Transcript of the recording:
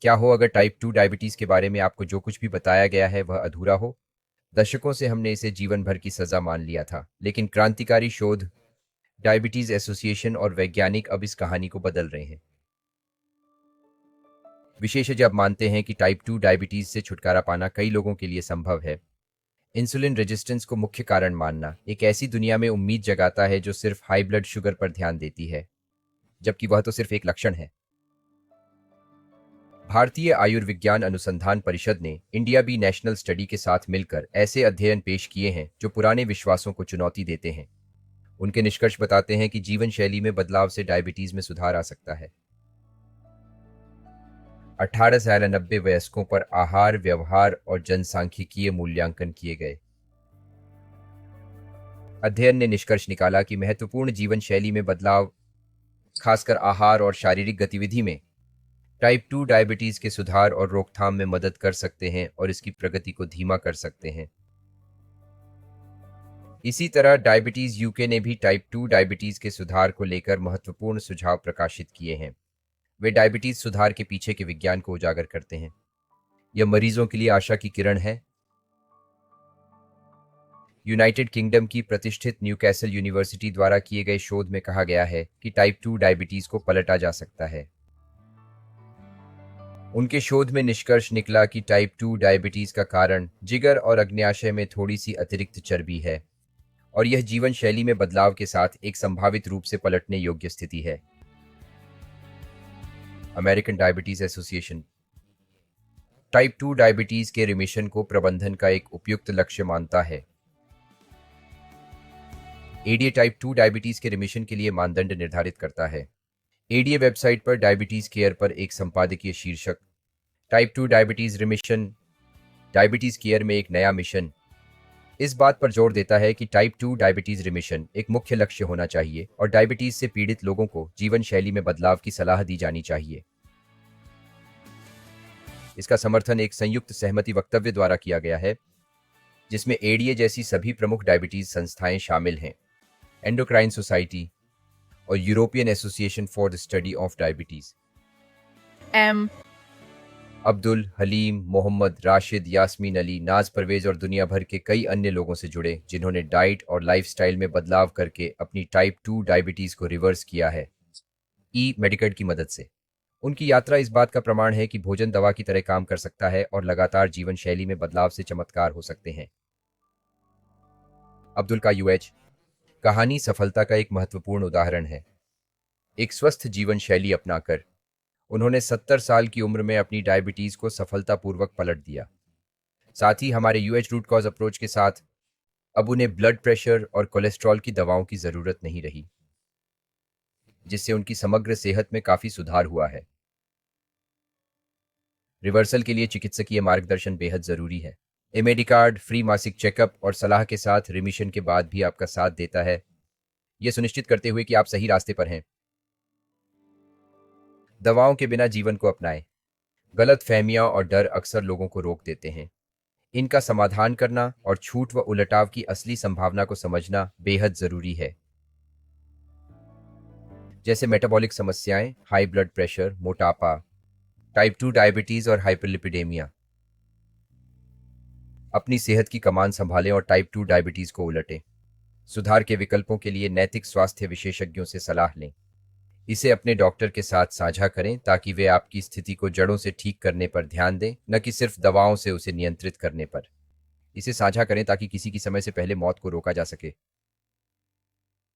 क्या हो अगर टाइप 2 डायबिटीज के बारे में आपको जो कुछ भी बताया गया है वह अधूरा हो। दशकों से हमने इसे जीवन भर की सजा मान लिया था, लेकिन क्रांतिकारी शोध, डायबिटीज एसोसिएशन और वैज्ञानिक अब इस कहानी को बदल रहे हैं। विशेषज्ञ अब मानते हैं कि टाइप 2 डायबिटीज से छुटकारा पाना कई लोगों के लिए संभव है। इंसुलिन रेजिस्टेंस को मुख्य कारण मानना एक ऐसी दुनिया में उम्मीद जगाता है जो सिर्फ हाई ब्लड शुगर पर ध्यान देती है, जबकि वह तो सिर्फ एक लक्षण है। भारतीय आयुर्विज्ञान अनुसंधान परिषद ने इंडिया बी नेशनल स्टडी के साथ मिलकर ऐसे अध्ययन पेश किए हैं जो पुराने विश्वासों को चुनौती देते हैं। उनके निष्कर्ष बताते हैं कि जीवन शैली में बदलाव से डायबिटीज में सुधार आ सकता है। 18,090 वयस्कों पर आहार, व्यवहार और जनसांख्यिकीय मूल्यांकन किए गए। अध्ययन ने निष्कर्ष निकाला कि महत्वपूर्ण जीवन शैली में बदलाव, खासकर आहार और शारीरिक गतिविधि में, टाइप 2 डायबिटीज के सुधार और रोकथाम में मदद कर सकते हैं और इसकी प्रगति को धीमा कर सकते हैं। इसी तरह डायबिटीज यूके ने भी टाइप 2 डायबिटीज के सुधार को लेकर महत्वपूर्ण सुझाव प्रकाशित किए हैं। वे डायबिटीज सुधार के पीछे के विज्ञान को उजागर करते हैं। यह मरीजों के लिए आशा की किरण है। यूनाइटेड किंगडम की प्रतिष्ठित न्यूकैसल यूनिवर्सिटी द्वारा किए गए शोध में कहा गया है कि टाइप 2 डायबिटीज को पलटा जा सकता है। उनके शोध में निष्कर्ष निकला कि टाइप 2 डायबिटीज का कारण जिगर और अग्न्याशय में थोड़ी सी अतिरिक्त चर्बी है, और यह जीवन शैली में बदलाव के साथ एक संभावित रूप से पलटने योग्य स्थिति है। American diabetes association type 2 diabetes के रिमिशन को प्रबंधन का एक उपयुक्त लक्ष्य मानता है। एडीए टाइप 2 डायबिटीज के रिमिशन के लिए मानदंड निर्धारित करता है। एडीए वेबसाइट पर डायबिटीज केयर पर एक संपादकीय शीर्षक type 2 diabetes remission, diabetes care में एक नया मिशन, इस बात पर जोर देता है कि टाइप 2 डायबिटीज रिमिशन एक मुख्य लक्ष्य होना चाहिए और डायबिटीज से पीड़ित लोगों को जीवन शैली में बदलाव की सलाह दी जानी चाहिए। इसका समर्थन एक संयुक्त सहमति वक्तव्य द्वारा किया गया है, जिसमें एडीए जैसी सभी प्रमुख डायबिटीज संस्थाएं शामिल हैं, एंडोक्राइन सोसाइटी और European Association for the Study of Diabetes. M Abdul Haleem, Mohammad Rashid, Yasmin Ali, Naz Parvez और दुनिया भर के कई अन्य लोगों से जुड़े जिन्होंने डाइट और लाइफस्टाइल में बदलाव करके अपनी टाइप 2 डायबिटीज को रिवर्स किया है ई मेडिकेड की मदद से। उनकी यात्रा इस बात का प्रमाण है कि भोजन दवा की तरह काम कर सकता है और लगातार जीवन शैली में बदलाव से चमत्कार हो सकते हैं। अब्दुल का यूएच कहानी सफलता का एक महत्वपूर्ण उदाहरण है। एक स्वस्थ जीवन शैली अपनाकर उन्होंने 70 साल की उम्र में अपनी डायबिटीज को सफलतापूर्वक पलट दिया। साथ ही हमारे यूएच रूट कॉज अप्रोच के साथ अब उन्हें ब्लड प्रेशर और कोलेस्ट्रॉल की दवाओं की जरूरत नहीं रही, जिससे उनकी समग्र सेहत में काफी सुधार हुआ है। रिवर्सल के लिए चिकित्सकीय मार्गदर्शन बेहद जरूरी है। एमेडिकार्ड फ्री मासिक चेकअप और सलाह के साथ रिमिशन के बाद भी आपका साथ देता है, यह सुनिश्चित करते हुए कि आप सही रास्ते पर हैं। दवाओं के बिना जीवन को अपनाएं। गलत फहमियां और डर अक्सर लोगों को रोक देते हैं। इनका समाधान करना और छूट व उलटाव की असली संभावना को समझना बेहद जरूरी है, जैसे मेटाबॉलिक समस्याएं, हाई ब्लड प्रेशर, मोटापा, टाइप 2 डायबिटीज और हाइपरलिपिडेमिया। अपनी सेहत की कमान संभालें और टाइप 2 डायबिटीज को उलटें। सुधार के विकल्पों के लिए नैतिक स्वास्थ्य विशेषज्ञों से सलाह लें। इसे अपने डॉक्टर के साथ साझा करें ताकि वे आपकी स्थिति को जड़ों से ठीक करने पर ध्यान दें, न कि सिर्फ दवाओं से उसे नियंत्रित करने पर। इसे साझा करें ताकि किसी की समय से पहले मौत को रोका जा सके।